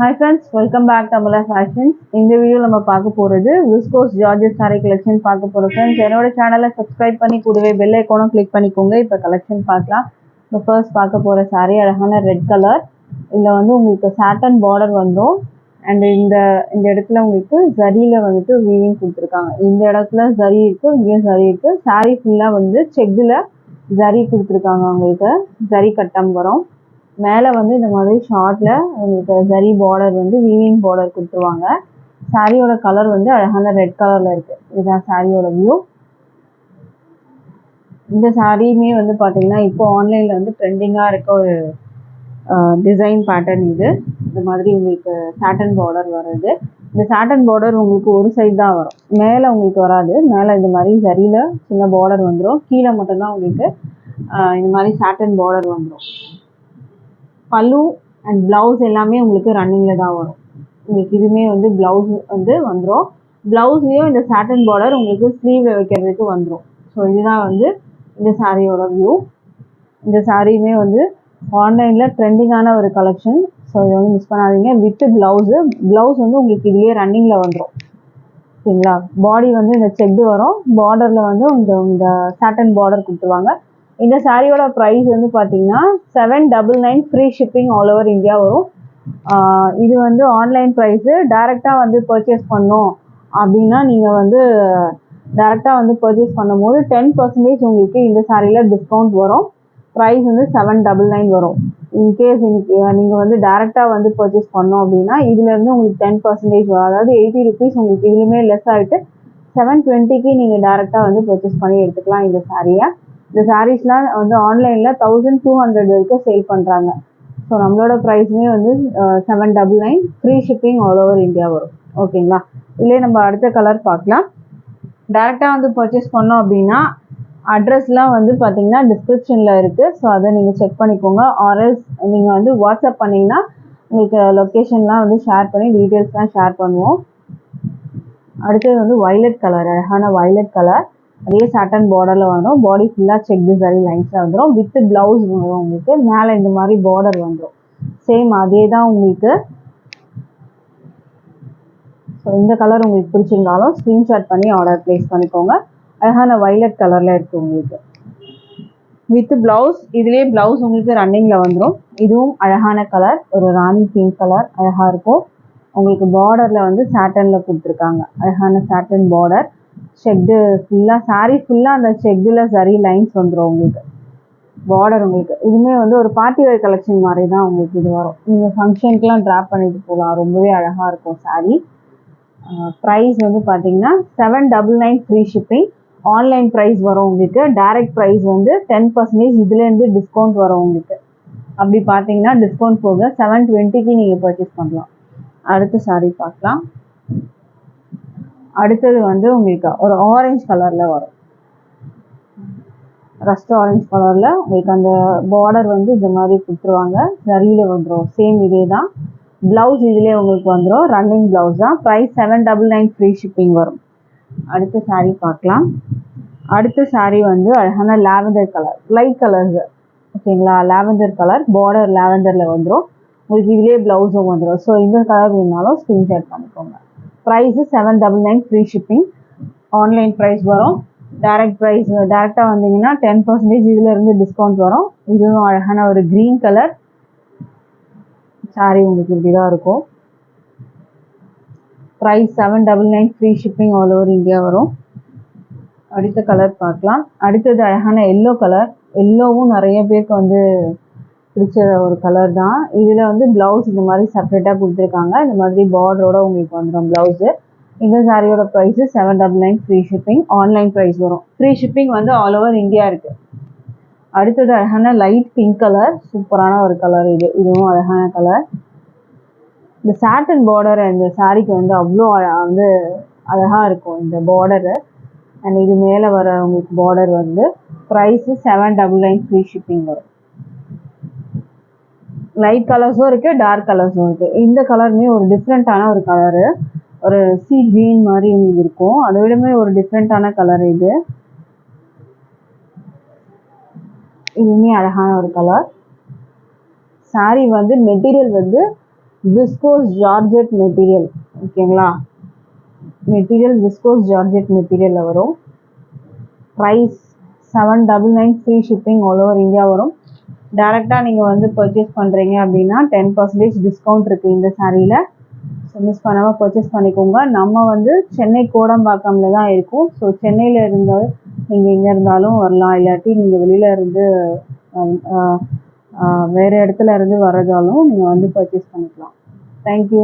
Hi friends, welcome back to Amala Fashions. இந்த வீடியோல நம்ம பார்க்க போறது விஸ்கோஸ் ஜார்ஜெட் saree collection பார்க்க போறோம் friends. என்னோட சேனலை subscribe பண்ணி கூடவே bell icon click பண்ணிக்கோங்க. இப்போ collection பார்க்கலாம். இப்போ first பார்க்க போற saree அழகான red color. இதுல வந்து உங்களுக்கு satin border வந்துரும். and இந்த இடத்துல உங்களுக்கு ஜரியில வந்துட்டு weaving கொடுத்திருக்காங்க. இந்த இடத்துல ஜரி இருக்கு, இங்க ஜரி இருக்கு. saree ஃபுல்லா வந்து செக்ல ஜரி கொடுத்திருக்காங்க. உங்களுக்கு ஜரி கட்டம் வரும். மேலே வந்து இந்த மாதிரி ஷார்ட்ல உங்களுக்கு ஜரி பார்டர் வந்து வீவிங் பார்டர் கொடுத்துருவாங்க. சாரியோட கலர் வந்து அழகான ரெட் கலர்ல இருக்கு. இதுதான் சாரியோட வியூ. இந்த சாரியுமே வந்து பார்த்தீங்கன்னா இப்போ ஆன்லைன்ல வந்து ட்ரெண்டிங்காக இருக்க ஒரு டிசைன் பேட்டர்ன் இது. இந்த மாதிரி உங்களுக்கு சாட்டன் பார்டர் வருது. இந்த சாட்டன் பார்டர் உங்களுக்கு ஒரு சைடு தான் வரும், மேலே உங்களுக்கு வராது. மேலே இந்த மாதிரி ஜரியில சின்ன பார்டர் வந்துடும். கீழே மட்டும்தான் உங்களுக்கு இந்த மாதிரி சாட்டன் பார்டர் வந்துடும். பல்லு அண்ட் பிளவுஸ் எல்லாமே உங்களுக்கு ரன்னிங்ல தான் வரும். உங்களுக்கு இதுவுமே வந்து பிளவுஸ் வந்து வந்துடும். பிளவுஸ்லேயும் இந்த சாட்டன் பார்டர் உங்களுக்கு ஸ்லீவ்ல வைக்கிறதுக்கு வந்துடும். ஸோ இதுதான் வந்து இந்த சாரியோட வியூ. இந்த சாரியுமே வந்து ஆன்லைனில் ட்ரெண்டிங்கான ஒரு கலெக்ஷன். ஸோ இதை வந்து மிஸ் பண்ணாதீங்க. வித் பிளவுஸ் வந்து உங்களுக்கு இதுலேயே ரன்னிங்கில் வந்துடும். ஓகேங்களா? பாடி வந்து இந்த செக்டு வரும். பார்டரில் வந்து இந்த சாட்டன் பார்டர் கொடுத்துருவாங்க. இந்த சாரியோட ப்ரைஸ் வந்து பார்த்தீங்கன்னா 799 free shipping all over India வரும். இது வந்து ஆன்லைன் ப்ரைஸு. டேரெக்டாக வந்து பர்ச்சேஸ் பண்ணோம் அப்படின்னா நீங்கள் வந்து டேரெக்டாக வந்து பர்ச்சேஸ் பண்ணும்போது 10% உங்களுக்கு இந்த சாரியில் டிஸ்கவுண்ட் வரும். ப்ரைஸ் வந்து 799 வரும். இன்கேஸ் இன்னைக்கு நீங்கள் வந்து டேரெக்டாக வந்து பர்ச்சேஸ் பண்ணோம் அப்படின்னா இதுலேருந்து உங்களுக்கு 10% வரும். அதாவது 80 rupees உங்களுக்கு இதுலேயுமே லெஸ் ஆகிட்டு 720க்கு நீங்கள் டேரெக்டாக வந்து பர்ச்சேஸ் பண்ணி எடுத்துக்கலாம் இந்த சாரியை. இந்த சாரீஸ்லாம் வந்து ஆன்லைனில் 1200 வரைக்கும் சேல் பண்ணுறாங்க. ஸோ நம்மளோட ப்ரைஸுமே வந்து 799 free shipping all over India வரும். ஓகேங்களா? இதுலேயே நம்ம அடுத்த கலர் பார்க்கலாம். டேரெக்டாக வந்து பர்ச்சேஸ் பண்ணோம் அப்படின்னா அட்ரஸ்லாம் வந்து பார்த்தீங்கன்னா டிஸ்கிரிப்ஷனில் இருக்குது. ஸோ அதை நீங்கள் செக் பண்ணிக்கோங்க. ஆர்எல்ஸ் நீங்கள் வந்து வாட்ஸ்அப் பண்ணிங்கன்னா உங்களுக்கு லொக்கேஷன்லாம் வந்து ஷேர் பண்ணி டீட்டெயில்ஸ்லாம் ஷேர் பண்ணுவோம். அடுத்தது வந்து வயலட் கலர், அழகான வயலட் கலர். அதே சாட்டன் பார்டரில் வரும். பாடி ஃபுல்லாக செக்டு சரி லைன்ஸில் வந்துடும். வித் பிளவுஸ் வரும். உங்களுக்கு மேலே இந்த மாதிரி பார்டர் வந்துடும். சேம் அதே தான் உங்களுக்கு. ஸோ இந்த கலர் உங்களுக்கு பிடிச்சிருந்தாலும் ஸ்க்ரீன்ஷாட் பண்ணி ஆர்டர் ப்ளேஸ் பண்ணிக்கோங்க. அழகான வயலட் கலரில் இருக்குது உங்களுக்கு. வித் பிளவுஸ், இதுலேயே பிளவுஸ் உங்களுக்கு ரன்னிங்கில் வந்துடும். இதுவும் அழகான கலர், ஒரு ராணி பிங்க் கலர் அழகாக இருக்கும். உங்களுக்கு பார்டரில் வந்து சாட்டனில் கொடுத்துருக்காங்க. அழகான சாட்டன் பார்டர். செக்டு ஃபுல்லாக சாரீ ஃபுல்லாக அந்த செக்டில் சரி லைன்ஸ் வந்துடும் உங்களுக்கு. பார்டர் உங்களுக்கு இதுவுமே வந்து ஒரு பார்ட்டி வேர் கலெக்ஷன் மாதிரி தான் உங்களுக்கு இது வரும். நீங்கள் ஃபங்க்ஷனுக்குலாம் ட்ராப் பண்ணிட்டு போகலாம். ரொம்பவே அழகாக இருக்கும் சாரீ. ப்ரைஸ் வந்து பார்த்தீங்கன்னா 799 ஃப்ரீ ஷிப்பிங். ஆன்லைன் ப்ரைஸ் வரும் உங்களுக்கு. டைரக்ட் ப்ரைஸ் வந்து 10% இதுலேருந்து டிஸ்கவுண்ட் வரும் உங்களுக்கு. அப்படி பார்த்தீங்கன்னா டிஸ்கவுண்ட் போக 720க்கு நீங்கள் பர்ச்சேஸ் பண்ணலாம். அடுத்த சாரீ பார்க்கலாம். அடுத்தது வந்து உங்களுக்கு ஒரு ஆரஞ்சு கலரில் வரும். ரஸ்ட் ஆரஞ்சு கலரில் உங்களுக்கு அந்த பார்டர் வந்து இந்த மாதிரி கொடுத்துருவாங்க. சரியில் வந்துடும். சேம் இதே தான். ப்ளவுஸ் இதிலே உங்களுக்கு வந்துடும். ரன்னிங் ப்ளவுஸ் தான். ப்ரைஸ் 799 ஃப்ரீ ஷிப்பிங் வரும். அடுத்த சாரீ பார்க்கலாம். அடுத்த சாரீ வந்து அழகான லாவெண்டர் கலர், லைட் கலர்ஸ். ஓகேங்களா? லாவெண்டர் கலர், பார்டர் லாவெண்டரில் வந்துடும். உங்களுக்கு இதிலே ப்ளவுஸும் வந்துடும். ஸோ இந்த கலர் வேணுனாலும் ஸ்க்ரீன்ஷாட் பண்ணிக்கோங்க. Price 799 free shipping. Online price வரும். டேரெக்டாக வந்தீங்கன்னா 10% இதிலேருந்து டிஸ்கவுண்ட் வரும். இதுவும் அழகான ஒரு க்ரீன் கலர் சாரீ உங்களுக்கு இப்படி தான் இருக்கும். Price 799 free shipping all over India வரும். அடுத்த கலர் பார்க்கலாம். அடுத்தது அழகான எல்லோ கலர். எல்லோவும் நிறைய பேருக்கு வந்து பிடிச்ச ஒரு கலர் தான். இதில் வந்து ப்ளவுஸ் இந்த மாதிரி செப்பரேட்டாக கொடுத்துருக்காங்க. இந்த மாதிரி பார்டரோட உங்களுக்கு வந்துடும் ப்ளவுஸு. இந்த சாரியோட price 799 free shipping. Online price வரும். ஃப்ரீ ஷிப்பிங் வந்து ஆல் ஓவர் இந்தியா இருக்குது. அடுத்தது அழகான லைட் பிங்க் கலர். சூப்பரான ஒரு கலர் இது. இதுவும் அழகான கலர். இந்த சாட்டன் பார்டர் இந்த சாரிக்கு வந்து அவ்வளோ வந்து அழகாக இருக்கும் இந்த பார்டரு. அண்ட் இது மேலே வர உங்களுக்கு பார்டர் வந்து ப்ரைஸு 799 ஃப்ரீ ஷிப்பிங் வரும். லைட் கலர்ஸும் இருக்குது, டார்க் கலர்ஸும் இருக்குது. இந்த கலருமே ஒரு டிஃப்ரெண்ட்டான ஒரு கலரு. ஒரு சீ க்ரீன் மாதிரி உங்களுக்கு இருக்கும். அதை விடமே ஒரு டிஃப்ரெண்ட்டான கலர் இது. இதுவுமே அழகான ஒரு கலர். சாரீ வந்து மெட்டீரியல் வந்து விஸ்கோஸ் ஜார்ஜெட் மெட்டீரியல். ஓகேங்களா, மெட்டீரியல் விஸ்கோஸ் ஜார்ஜெட் மெட்டீரியலில் வரும். Price 799, free shipping all over India வரும். டேரெக்டாக நீங்கள் வந்து பர்ச்சேஸ் பண்ணுறீங்க அப்படின்னா 10% டிஸ்கவுண்ட் இருக்குது இந்த சாரியில். ஸோ மிஸ் பண்ணாமல் பர்ச்சேஸ் பண்ணிக்கோங்க. நம்ம வந்து சென்னை கோடம்பாக்கம்ல தான் இருக்கும். ஸோ சென்னையில் இருந்தாலும் நீங்கள் எங்கே இருந்தாலும் வரலாம், இல்லாட்டி நீங்கள் வெளியில் இருந்து வேறு இடத்துல இருந்து வரதாலும் நீங்கள் வந்து பர்ச்சேஸ் பண்ணிக்கலாம். தேங்க்யூ.